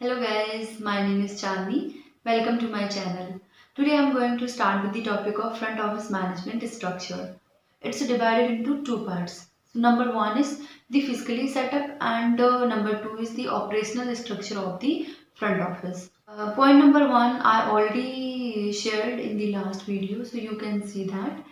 Hello guys, my name is Chandni. Welcome to my channel. Today I am going to start with the topic of front office management structure. It's divided into two parts. So number one is the fiscally setup and number two is the operational structure of the front office. Point number one I already shared in the last video, so you can see that.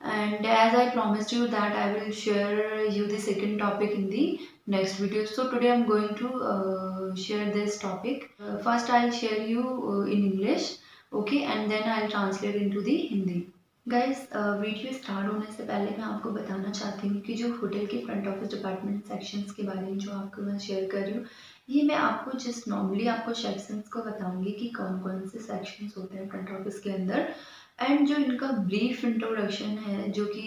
And as I promised you that I will share you the second topic in the next video. So today I'm going to share this topic. First I'll share you in English, okay, and then I'll translate into the Hindi. Guys video start होने से पहले मैं आपको बताना चाहती हूँ कि जो होटल के फ्रंट ऑफिस डिपार्टमेंट सेक्शंस के बारे में जो आपको मैं शेयर कर रही हूँ, ये मैं आपको जस्ट नॉर्मली आपको सेक्शंस को बताऊंगी कि कौन कौन से सेक्शंस होते हैं फ्रंट ऑफिस के अंदर, एंड जो इनका ब्रीफ इंट्रोडक्शन है जो कि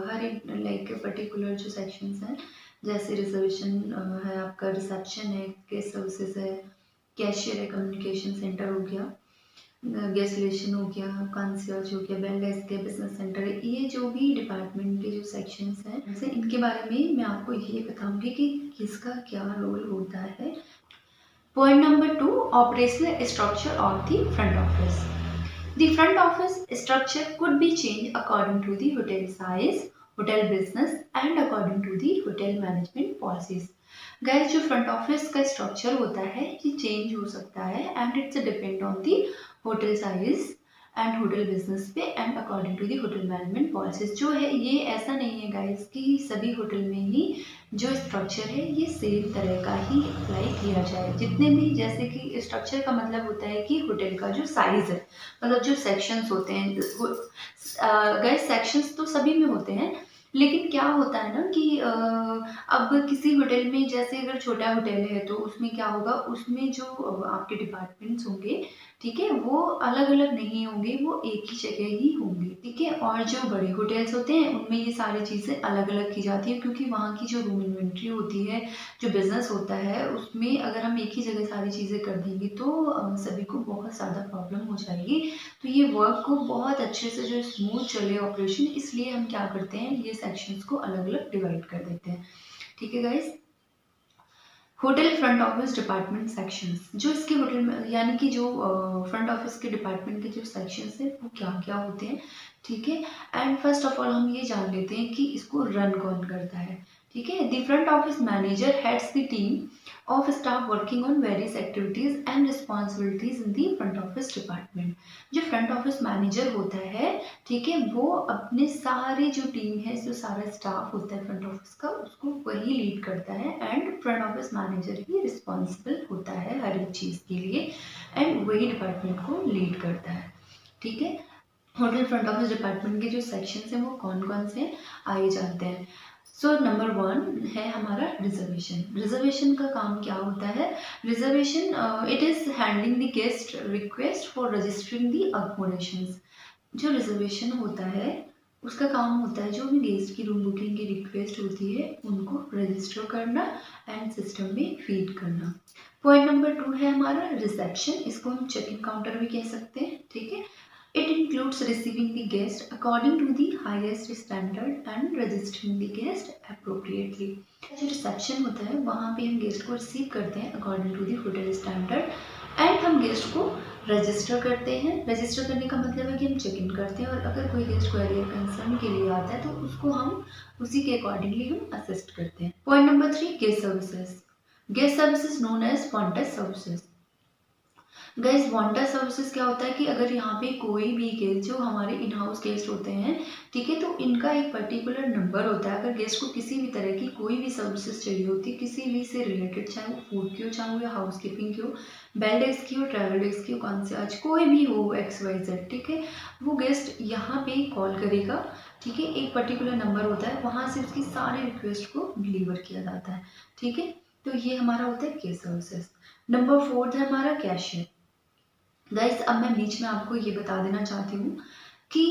हर एक लाइक पर्टिकुलर जो सेक्शंस हैं, जैसे रिजर्वेशन है, आपका रिसेप्शन है, गेस्ट सर्विसेज है, कैशियर है, कम्युनिकेशन सेंटर हो गया, गेस्ट रिलेशन हो गया, कंसर्ज हो गया, बेल डेस्क है, बिजनेस सेंटर है, ये जो भी डिपार्टमेंट के जो सेक्शंस हैं जैसे इनके बारे में मैं आपको ये बताऊंगी कि किसका क्या रोल होता है. Point number two, operational structure of the front office. The front office structure could be changed according to the hotel size, hotel business and according to the hotel management policies. Guys, जो front office का structure होता है ये change हो सकता है and it's depend on the hotel size and hotel business पे and according to the hotel management policies. जो है ये ऐसा नहीं है guys कि सभी होटल में ही जो स्ट्रक्चर है ये सेम तरह का ही अप्लाई किया जाए. जितने भी जैसे कि स्ट्रक्चर का मतलब होता है कि होटल का जो साइज है, मतलब जो सेक्शंस होते हैं, गाइस सेक्शंस तो सभी में होते हैं, लेकिन क्या होता है ना कि अब किसी होटल में जैसे अगर छोटा होटल है तो उसमें क्या होगा, उसमें जो आपके डिपार्टमेंट्स होंगे, ठीक है, वो अलग अलग नहीं होंगे, वो एक ही जगह ही होंगे, ठीक है. और जो बड़े होटल्स होते हैं उनमें ये सारी चीज़ें अलग अलग की जाती है, क्योंकि वहाँ की जो रूम इन्वेंट्री होती है, जो बिजनेस होता है, उसमें अगर हम एक ही जगह सारी चीज़ें कर देंगे तो सभी को बहुत ज़्यादा प्रॉब्लम हो जाएगी. तो ये वर्क को बहुत अच्छे से जो स्मूथ चले ऑपरेशन, इसलिए हम क्या करते हैं, ये सेक्शंस को अलग अलग डिवाइड कर देते हैं, ठीक है guys. Hotel front office department sections, जो इसके होटल में यानी कि जो फ्रंट ऑफिस के डिपार्टमेंट के जो सेक्शंस हैं वो क्या क्या होते हैं, ठीक है. एंड फर्स्ट ऑफ ऑल हम ये जान लेते हैं कि इसको रन कौन करता है, ठीक है. The front office manager heads the team of staff working on various activities and responsibilities in the front office department. जो फ्रंट ऑफिस मैनेजर होता है, ठीक है, वो अपने सारे जो टीम है, जो सारा स्टाफ होता है फ्रंट ऑफिस का, उसको वही लीड करता है and front office manager he responsible होता है हर एक चीज़ के लिए एंड वही डिपार्टमेंट को लीड करता है, ठीक है. होटल फ्रंट ऑफिस डिपार्टमेंट के जो सेक्शंस हैं वो कौन कौन से हैं आइए जानते हैं. सो नंबर वन है हमारा रिजर्वेशन. रिजर्वेशन का काम क्या होता है, reservation it is handling the guest request for registering the accommodations. जो रिजर्वेशन होता है उसका काम होता है जो भी गेस्ट की रूम बुकिंग की रिक्वेस्ट होती है उनको रजिस्टर करना एंड सिस्टम में फीड करना. पॉइंट नंबर टू है हमारा रिसेप्शन. इसको हम चेक इन काउंटर भी कह सकते हैं, ठीक है. It includes receiving the guest according to the highest standard and registering the guest appropriately. जो रिसेप्शन होता है वहाँ पे हम गेस्ट को रिसीव करते हैं according to the hotel standard and हम गेस्ट को रजिस्टर करते हैं. रजिस्टर करने का मतलब है कि हम चेक इन करते हैं और अगर कोई गेस्ट क्वेरी या कंसर्न के लिए आता है तो उसको हम उसी के अकॉर्डिंगली हम असिस्ट करते हैं. Point number three, guest services. Guest services known as wanted services. Guys wanted services क्या होता है कि अगर यहाँ पे कोई भी गेस्ट, जो हमारे इन हाउस गेस्ट होते हैं, ठीक है, तो इनका एक पर्टिकुलर नंबर होता है. अगर गेस्ट को किसी भी तरह की कोई भी सर्विसेज चाहिए होती है, किसी भी से रिलेटेड, चाहे वो फूड की हो, चाहे वो हाउस कीपिंग की हो, बेल डेस्क की हो, ट्रैवल डेस्क की हो, कंसर्ज कोई भी हो, XYZ, ठीक है, वो गेस्ट यहाँ पे कॉल करेगा, ठीक है. एक पर्टिकुलर नंबर होता है, वहाँ से उसकी सारी रिक्वेस्ट को डिलीवर किया जाता है, ठीक है. तो ये हमारा होता है गेस्ट सर्विसेज. नंबर फोर्थ है हमारा कैशियर. गाइस अब मैं बीच में आपको ये बता देना चाहती हूँ कि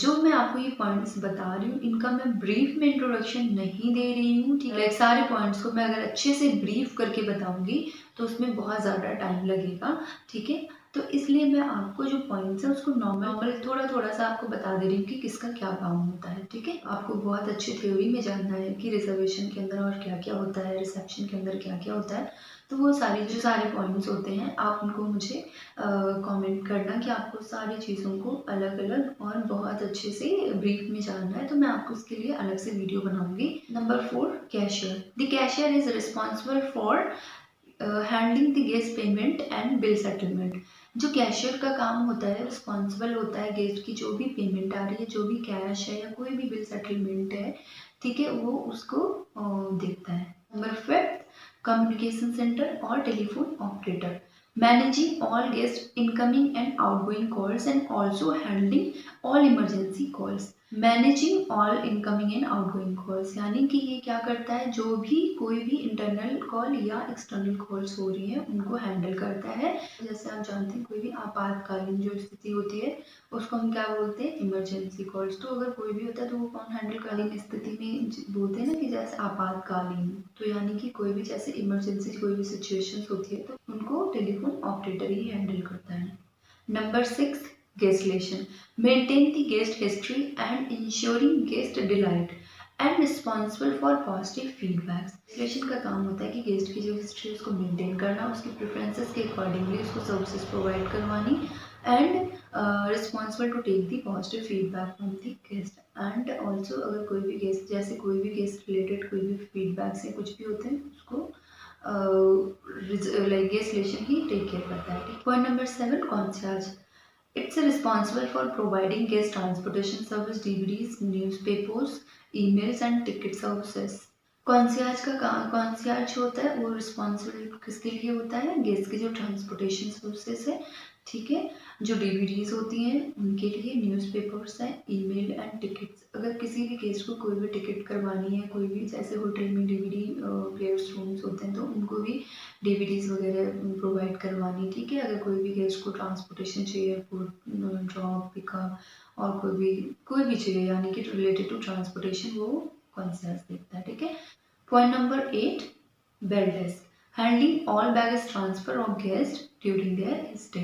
जो मैं आपको ये पॉइंट्स बता रही हूँ इनका मैं ब्रीफ में इंट्रोडक्शन नहीं दे रही हूँ, ठीक है. सारे पॉइंट्स को मैं अगर अच्छे से ब्रीफ करके बताऊंगी तो उसमें बहुत ज़्यादा टाइम लगेगा, ठीक है. तो इसलिए मैं आपको जो पॉइंट्स है उसको नॉर्मल थोड़ा थोड़ा सा आपको बता दे रही हूँ कि किसका क्या काम होता है, ठीक है। आपको बहुत अच्छी थ्योरी में जानना है कि रिजर्वेशन के अंदर और क्या क्या होता है, रिसेप्शन के अंदर क्या क्या होता है, तो वो सारे पॉइंट्स होते हैं, आप उनको मुझे कमेंट करना कि आपको सारी चीज़ों को अलग अलग और बहुत अच्छे से ब्रीफ में जानना है, तो मैं आपको उसके लिए अलग से वीडियो बनाऊंगी। Number 4, cashier. The cashier is responsible for handling the guest payment and bill settlement. जो कैशियर का काम होता है, रिस्पॉन्सिबल होता है गेस्ट की जो भी पेमेंट आ रही है, जो भी कैश है या कोई भी बिल सेटलमेंट है, ठीक है, वो उसको देखता है। नंबर 5, कम्युनिकेशन सेंटर और telephone operator, managing all guest incoming and outgoing calls and also handling all emergency calls. Managing all incoming and outgoing calls यानी कि ये क्या करता है, जो भी कोई भी इंटरनल कॉल या एक्सटर्नल कॉल्स हो रही है उनको हैंडल करता है। जैसे आप जानते हैं कोई भी आपातकालीन जो स्थिति होती है उसको हम क्या बोलते हैं, इमरजेंसी कॉल्स। तो अगर कोई भी होता है तो वो कौन हैंडल, कालीन स्थिति में बोलते हैं ना कि जैसे आपातकालीन, तो यानी कि कोई भी जैसे इमरजेंसी कोई भी सिचुएशंस होती है तो उनको टेलीफोन ऑपरेटर ही हैंडल करता है। Number 6, guestlation. Maintain the guest history and ensuring guest delight and responsible for positive feedbacks. Guestlation का काम होता है कि गेस्ट की जो हिस्ट्री उसको मेंटेन करना, उसकी प्रेफरेंसेस के अकॉर्डिंगली उसको सर्विसेज प्रोवाइड करवानी and responsible to take the positive feedback from the guest. And also अगर कोई भी गेस्ट, जैसे कोई भी गेस्ट रिलेटेड कोई भी फीडबैक से कुछ भी होते हैं उसको like guestlation ही टेक केयर करता है। Point number 7, concierge. It's responsible for providing guest transportation service, DVDs, newspapers, emails and ticket services. Concierge का काम, कॉन्सियर्ज होता है वो रिस्पॉन्सिबल किसके लिए होता है, गेस्ट की जो ट्रांसपोर्टेशन सर्विसेज है, ठीक है, जो डीवीडीज होती हैं उनके लिए, न्यूज़पेपर्स हैं, ईमेल एंड टिकट्स। अगर किसी भी गेस्ट को कोई भी टिकट करवानी है, कोई भी जैसे होटल में डीवीडी प्लेयर्स रूम्स होते हैं तो उनको भी डीवीडीज वगैरह प्रोवाइड करवानी, ठीक है। अगर कोई भी गेस्ट को ट्रांसपोर्टेशन चाहिए, एयरपोर्ट ड्रॉप पिकअप और कोई भी चाहिए यानी कि रिलेटेड टू ट्रांसपोर्टेशन, वो कॉन्सियर्ज देखता है, ठीक है। Point number 8, bell desk, handling all baggage transfer of guest during their stay.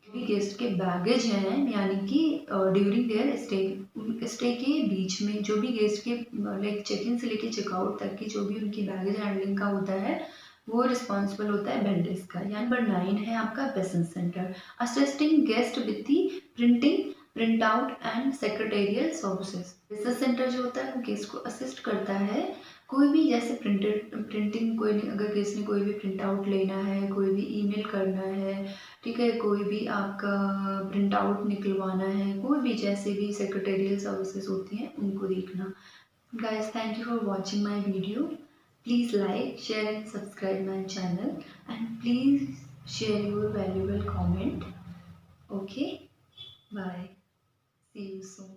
भी गेस्ट के बैगेज हैं यानी कि ड्यूरिंग देयर स्टे के बीच में जो भी गेस्ट के लाइक चेक इन से लेके चेकआउट तक की जो भी उनकी बैगेज हैंडलिंग का होता है वो रिस्पॉन्सिबल होता है बेल डेस्क का। यानी नंबर 9 है आपका business centre, assisting guest with the printing, print out and secretarial services. Business centre जो होता है वो गेस्ट को असिस्ट करता है, कोई भी जैसे प्रिंटिंग, कोई अगर गेस्ट ने कोई भी प्रिंट आउट लेना है, कोई भी ईमेल करना है, ठीक है, कोई भी आपका प्रिंट आउट निकलवाना है, कोई भी जैसे भी सेक्रेटेरियल सर्विसेज होती हैं उनको देखना। Guys, thank you for watching my video. Please like, share and subscribe my channel and please share your valuable comment. Okay, bye. See you soon.